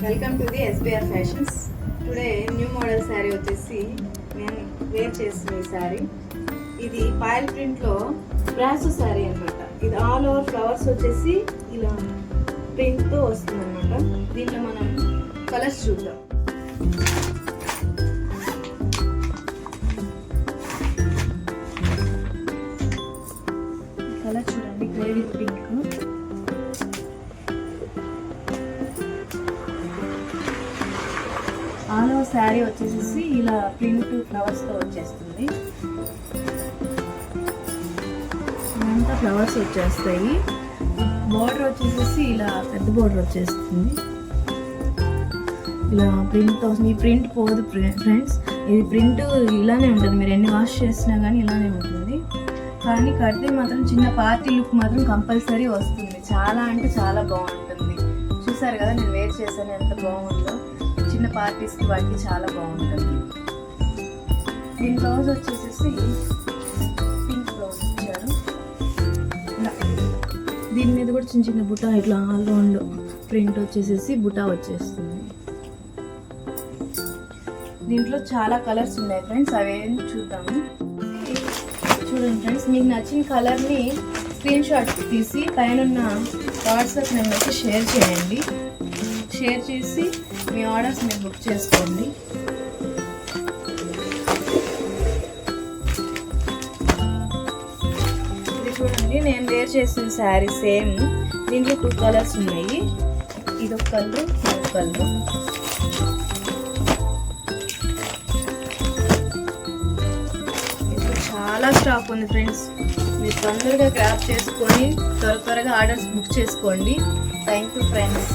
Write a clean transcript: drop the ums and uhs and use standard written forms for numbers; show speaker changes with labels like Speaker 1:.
Speaker 1: Welcome to the SBR fashions. Today new model sari వచ్చేసి నేను wear చేసిన ఈ శారీ. ఇది పాయల్ ప్రింట్లో బ్రాసో శారీ అనమాట. ఇది ఆల్ ఓవర్ ఫ్లవర్స్ వచ్చేసి ఇలా ప్రింట్తో వస్తుంది అనమాట. దీంట్లో మనం కలర్స్ చూద్దాం. కలర్ చూడండి, gravy pink. All over sari వచ్చేసి ఇలా ప్రింట్ ఫ్లవర్స్తో వచ్చేస్తుంది. ఇదంతా ఫ్లవర్స్ వచ్చేస్తాయి. బోర్డర్ వచ్చేసి ఇలా పెద్ద బోర్డర్ వచ్చేస్తుంది. ఇలా ప్రింట్తో ఈ ప్రింట్ పోదు ఫ్రెండ్స్. ఇది ప్రింట్ ఇలానే ఉంటుంది, మీరు ఎన్ని వాష్ చేసినా కానీ ఇలానే ఉంటుంది. కానీ కడితే మాత్రం చిన్న పార్టీ లుక్ మాత్రం కంపల్సరీ వస్తుంది. చాలా అంటే చాలా బాగుంటుంది. చూసారు కదా నేను వేర్ చేశాను ఎంత బాగుందో. చిన్న పార్టీస్కి వాటికి చాలా బాగుంటుంది. దీని బ్లౌజ్ వచ్చేసి పింక్ బ్లౌజ్ ఇచ్చారు. దీని మీద కూడా చిన్న చిన్న బుటా ఇట్లా ఆల్ రౌండ్ ప్రింట్ వచ్చేసి బుటా వచ్చేస్తుంది. దీంట్లో చాలా కలర్స్ ఉన్నాయి ఫ్రెండ్స్, అవేం చూద్దాము. చూడండి ఫ్రెండ్స్, మీకు నచ్చిన కలర్ని స్క్రీన్ షాట్ తీసి పైన ఉన్న వాట్సాప్ నెంబర్కి షేర్ చేయండి. షేర్ చేసి మీ ఆర్డర్స్ మీరు బుక్ చేసుకోండి. ఇది చూడండి, నేను వేర్ చేసిన శారీ సేమ్. దీంట్లో 2 కలర్స్ ఉన్నాయి. ఇదొక కలర్, ఇదొక కలర్. చాలా స్టాక్ ఉంది ఫ్రెండ్స్, మీరు తొందరగా గ్రాప్ చేసుకొని త్వరగా ఆర్డర్స్ బుక్ చేసుకోండి. Thank you friends.